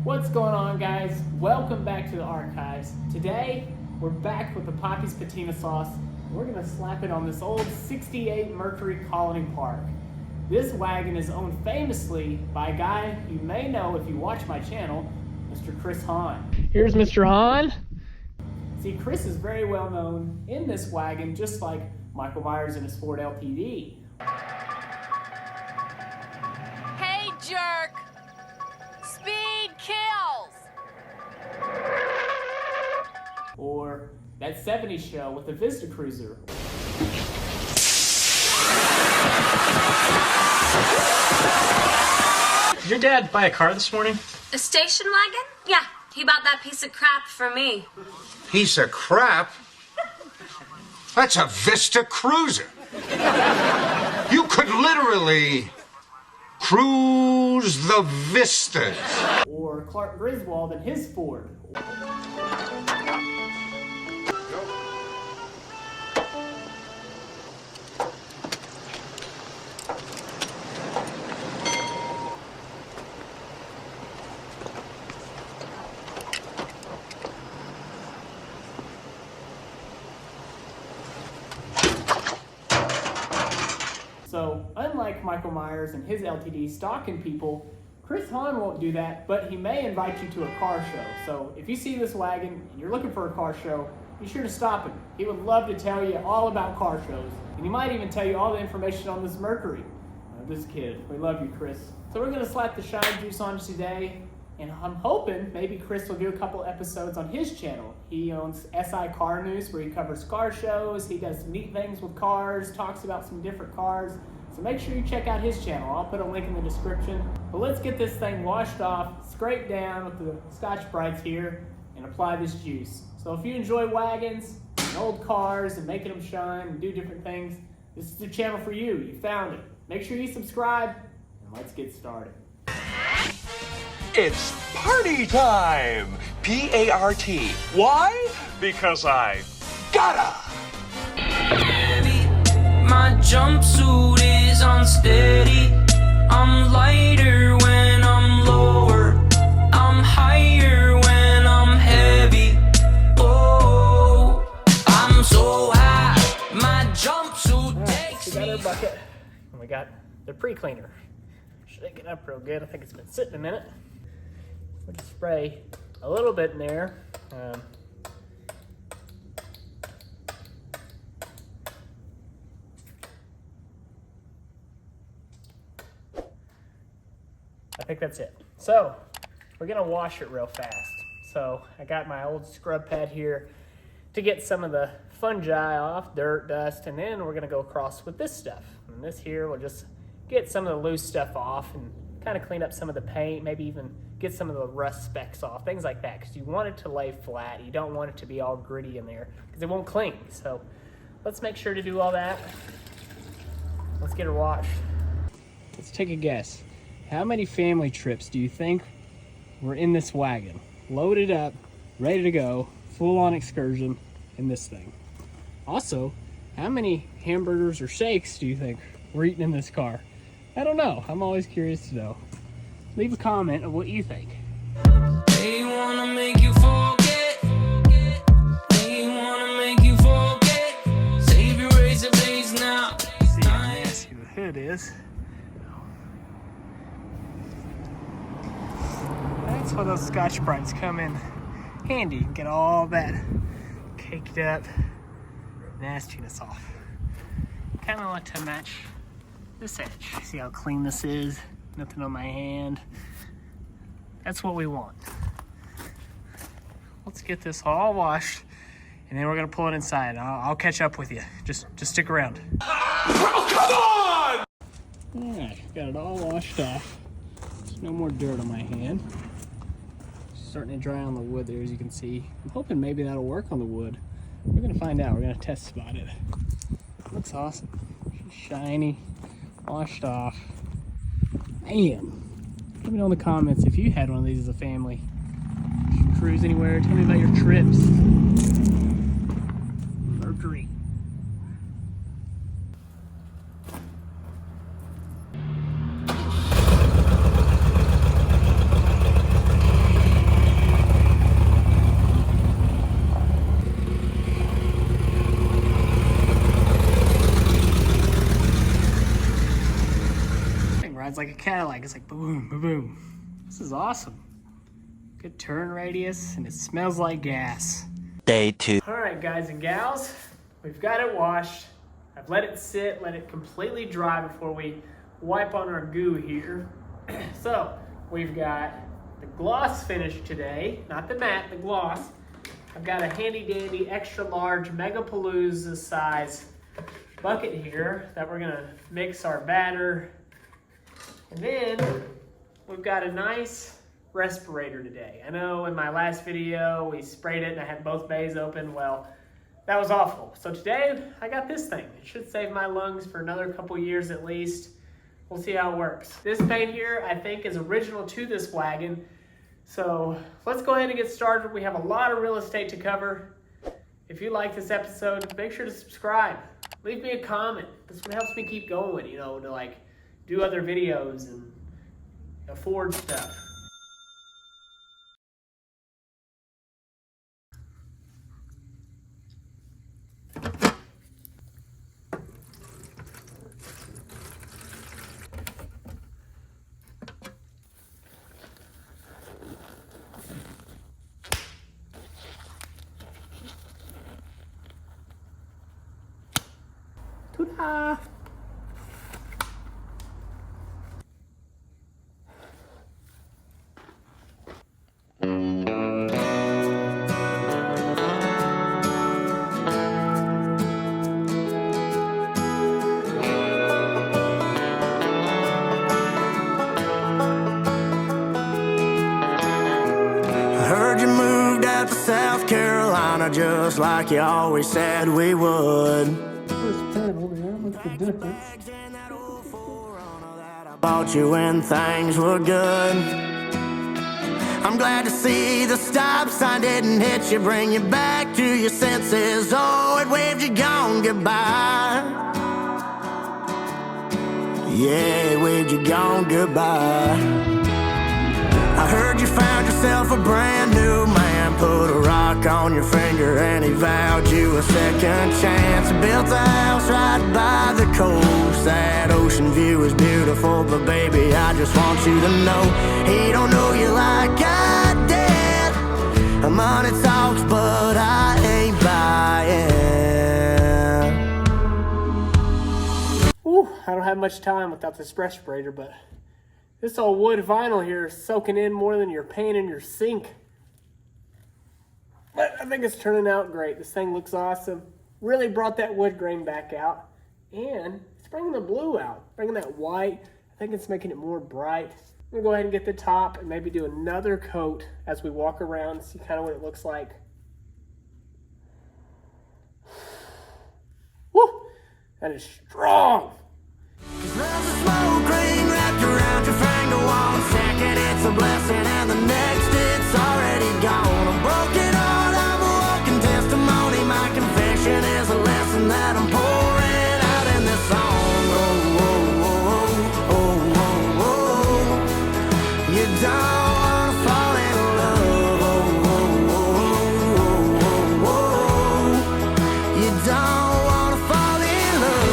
What's going on, guys? Welcome back to the archives. Today, we're back with the Poppy's Patina sauce. We're gonna slap it on this old 68 Mercury Colony Park. This wagon is owned famously by a guy you may know if you watch my channel, Mr. Chris Hahn. Here's Mr. Hahn. See, Chris is very well known in this wagon, just like Michael Myers in his Ford LTD. Hey, jerk! Speed kills! Or that 70s show with the Vista Cruiser. Did your dad buy a car this morning? A station wagon? Yeah, he bought that piece of crap for me. Piece of crap? That's a Vista Cruiser. You could literally cruise the vistas. Or Clark Griswold and his Ford. So, unlike Michael Myers and his LTD stalking people, Chris Hahn won't do that, but he may invite you to a car show. So, if you see this wagon and you're looking for a car show, be sure to stop him. He would love to tell you all about car shows, and he might even tell you all the information on this Mercury. This kid, we love you, Chris. So we're gonna slap the Shine Juice on today, and I'm hoping maybe Chris will do a couple episodes on his channel. He owns SI Car News, where he covers car shows, he does neat things with cars, talks about some different cars. So make sure you check out his channel. I'll put a link in the description. But let's get this thing washed off, scraped down with the Scotch-Brites here, and apply this juice. So if you enjoy wagons and old cars and making them shine and do different things, this is the channel for you. You found it. Make sure you subscribe, and let's get started. It's party time! P-A-R-T. Why? Because I gotta! My jumpsuit is unsteady. I'm lighter when I'm lower. I'm higher when I'm heavy. Oh, I'm so high. My jumpsuit takes We got our me. bucket, and we got the pre-cleaner. Shake it up real good. I think it's been sitting a minute. We'll just spray a little bit in there. I think that's it. So we're gonna wash it real fast. So I got my old scrub pad here to get some of the fungi off, dirt, dust, and then we're gonna go across with this stuff. And this here will just get some of the loose stuff off and kind of clean up some of the paint, maybe even get some of the rust specks off, things like that, because you want it to lay flat. You don't want it to be all gritty in there because it won't cling. So let's make sure to do all that. Let's get her washed. Let's take a guess. How many family trips do you think were in this wagon? Loaded up, ready to go, full-on excursion in this thing. Also, how many hamburgers or shakes do you think we're eating in this car? I don't know. I'm always curious to know. Leave a comment of what you think. They wanna make you forget. They wanna make you forget. Save your razor blades now. See how nasty the hood is. That's why those Scotch-Brites come in handy. Get all that caked up nastiness off. Kind of want to match this edge. See how clean this is? Nothing on my hand. That's what we want. Let's get this all washed, and then we're gonna pull it inside. I'll catch up with you. Just stick around. Oh, come on! All right, got it all washed off. There's no more dirt on my hand. Starting to dry on the wood there, as you can see. I'm hoping maybe that'll work on the wood. We're gonna find out. We're gonna test spot it. Looks awesome. Shiny, washed off. Man, let me know in the comments if you had one of these as a family. Did you cruise anywhere? Tell me about your trips. Mercury. Cadillac. It's like boom, boom, boom. This is awesome. Good turn radius, and it smells like gas. Day 2. All right, guys and gals, we've got it washed. I've let it sit, let it completely dry before we wipe on our goo here. So we've got the gloss finish today, not the matte, the gloss. I've got a handy dandy extra large Megapalooza size bucket here that we're gonna mix our batter. And then we've got a nice respirator today. I know in my last video we sprayed it and I had both bays open. Well, that was awful. So today I got this thing. It should save my lungs for another couple years at least. We'll see how it works. This paint here I think is original to this wagon. So let's go ahead and get started. We have a lot of real estate to cover. If you like this episode, make sure to subscribe. Leave me a comment. This one helps me keep going, you know, to like do other videos and afford stuff. Ta-da! South Carolina, just like you always said we would. First pen over here, what's the difference? I bought you when things were good. I'm glad to see the stop sign didn't hit you, bring you back to your senses. Oh, it waved you gone goodbye. Yeah, it waved you gone goodbye. I heard you found yourself a brand new man, put a rock on your finger and he vowed you a second chance. Built a house right by the coast. That ocean view is beautiful, but baby, I just want you to know he don't know you like I did. Money talks, but I ain't buying. Ooh, I don't have much time without this respirator, but this old wood vinyl here is soaking in more than your paint in your sink. But I think it's turning out great. This thing looks awesome. Really brought that wood grain back out. And it's bringing the blue out. Bringing that white. I think it's making it more bright. I'm going to go ahead and get the top and maybe do another coat as we walk around and see kind of what it looks like. Woo! That is strong. There's a smoke ring wrapped around your finger. 1 second it's a blessing and the next it's already gone. I'm broken heart, I'm a walking testimony. My confession is a lesson that I'm pouring out in this song. Oh, oh, oh, oh, oh, oh. You don't wanna fall in love. Oh, oh, oh, oh, oh, oh. You don't wanna fall in love.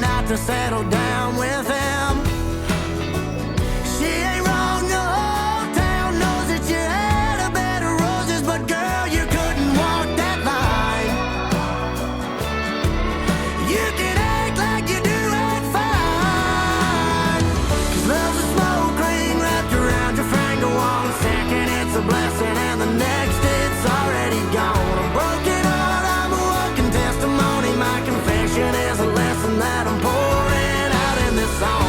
Not to settle down with him. She ain't wrong, the whole town knows that you had a bed of roses, but girl, you couldn't walk that line. You can act like you do it fine. 'Cause love's a smoke ring wrapped around your finger. 1 second it's a blessing and the next it's already gone. A broken heart, I'm a walking testimony. My confession is a lesson that I'm pouring out in this song.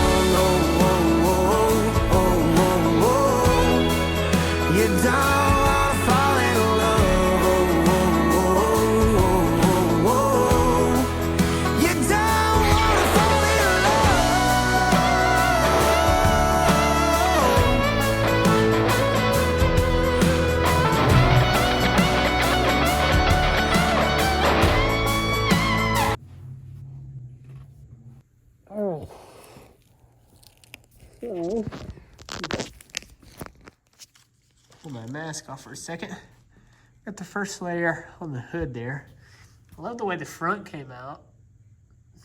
Pull my mask off for a second. Got the first layer on the hood there. I love the way the front came out.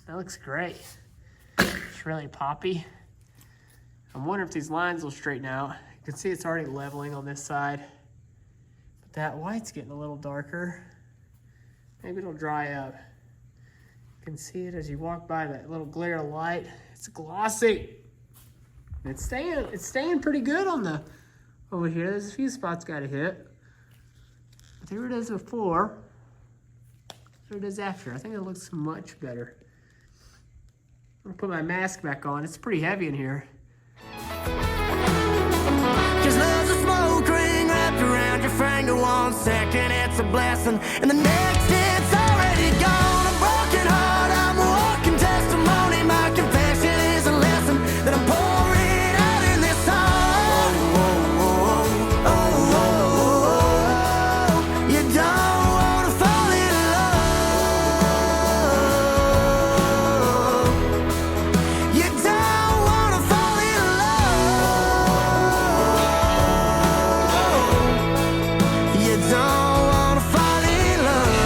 That looks great. It's really poppy. I'm wondering if these lines will straighten out. You can see it's already leveling on this side. But that white's getting a little darker. Maybe it'll dry up. You can see it as you walk by that little glare of light. It's glossy. It's staying pretty good on the over here. There's a few spots got to hit. But there it is before. There it is after. I think it looks much better. I'm gonna put my mask back on. It's pretty heavy in here. Just there's a smoke ring wrapped around your finger. 1 second it's a blessing, and the next it's already gone. A broken heart, I'm a walking testimony. My confession is a lesson that I'm pouring out in this song. You don't wanna fall in love. You don't wanna fall in love. You don't wanna fall in love.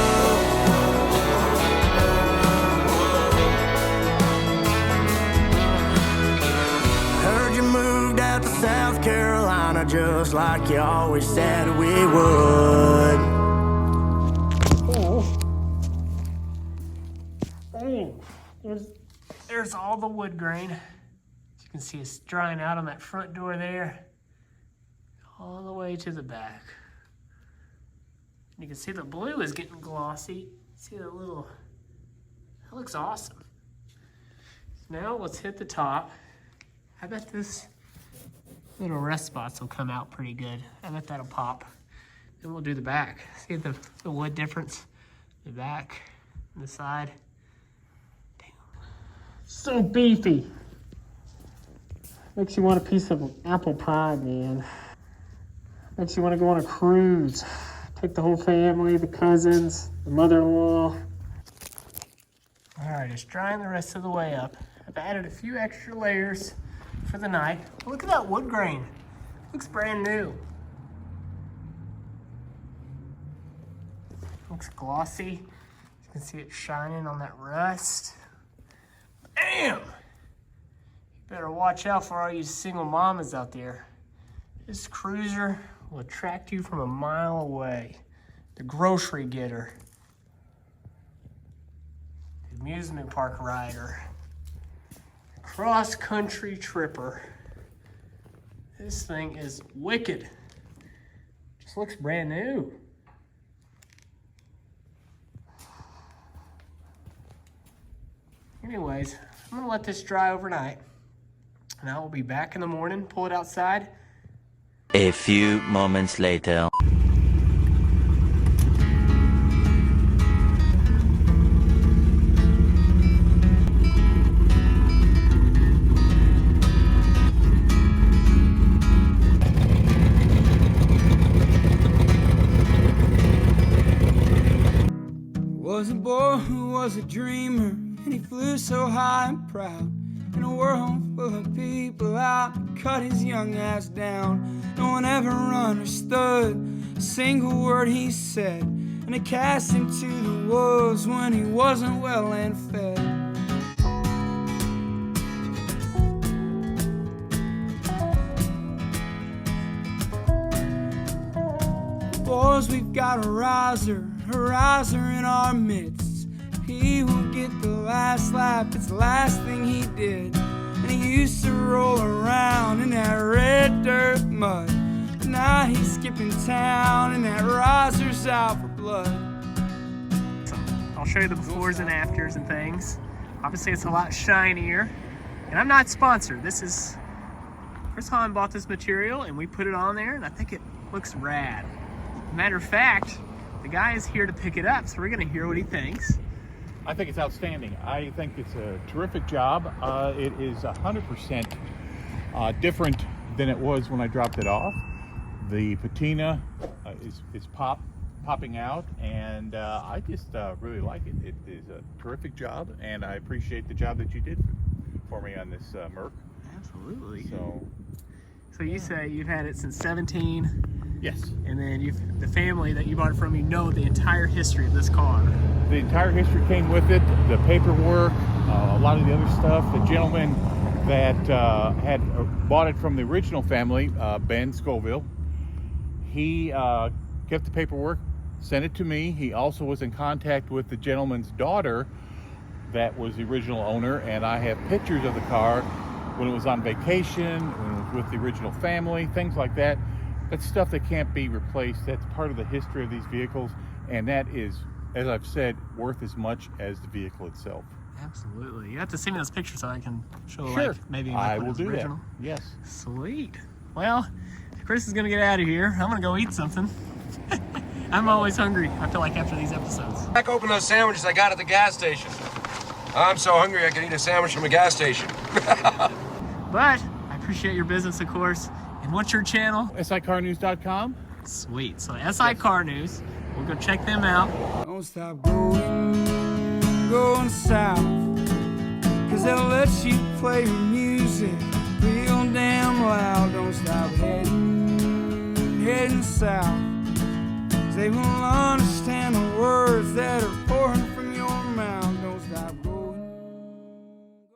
Heard you moved out to South Carolina just like you always said we would. Oh, there's all the wood grain. As you can see, it's drying out on that front door there, all the way to the back. You can see the blue is getting glossy. See that little, that looks awesome. Now let's hit the top. I bet this little rest spots will come out pretty good. I bet that'll pop. Then we'll do the back. See the wood difference? The back and the side. Damn. So beefy. Makes you want a piece of apple pie, man. Makes you want to go on a cruise. Take the whole family, the cousins, the mother-in-law. All right, it's drying the rest of the way up. I've added a few extra layers for the night. Look at that wood grain. Looks brand new. Looks glossy. You can see it shining on that rust. Damn! You better watch out for all you single mamas out there. This cruiser will attract you from a mile away. The grocery getter. The amusement park rider. Cross-country tripper. This thing is wicked. Just looks brand new. Anyways, I'm gonna let this dry overnight. And I will be back in the morning, pull it outside. A few moments later. Was a boy who was a dreamer, and he flew so high and proud. In a world full of people out, cut his young ass down. No one ever understood a single word he said, and it cast him to the wolves when he wasn't well and fed. Boys, we've got a riser in our midst. He will get the last lap, it's the last thing he did. And he used to roll around in that red dirt mud. But now he's skipping town and that riser's out for blood. So I'll show you the befores and afters and things. Obviously it's a lot shinier. And I'm not sponsored. This is, Chris Hahn bought this material and we put it on there and I think it looks rad. Matter of fact, the guy is here to pick it up, so we're gonna hear what he thinks. I think it's outstanding. I think it's a terrific job. It is 100% different than it was when I dropped it off. The patina is popping out, and I just really like it. It is a terrific job, and I appreciate the job that you did for me on this Merc. Absolutely. So you say you've had it since 17. Yes. And then the family that you bought it from, you know the entire history of this car. The entire history came with it, the paperwork, a lot of the other stuff. The gentleman that had bought it from the original family, Ben Scoville, he kept the paperwork, sent it to me. He also was in contact with the gentleman's daughter that was the original owner, and I have pictures of the car when it was on vacation, when it was with the original family, things like that. That's stuff that can't be replaced. That's part of the history of these vehicles, and that is, as I've said, worth as much as the vehicle itself. Absolutely. You have to send me those pictures so I can show Sure. like maybe I when will it's do original. that. Yes. Sweet. Well, Chris is gonna get out of here. I'm gonna go eat something. I'm always hungry, I feel like, after these episodes. Crack open those sandwiches I got at the gas station. I'm so hungry I could eat a sandwich from a gas station. But I appreciate your business, of course. And what's your channel? SICarnews.com. Sweet. So SI Car News. We'll go check them out. Don't stop going south, 'cause they'll let you play your music real damn loud. Don't stop heading south, 'cause they won't understand the words that are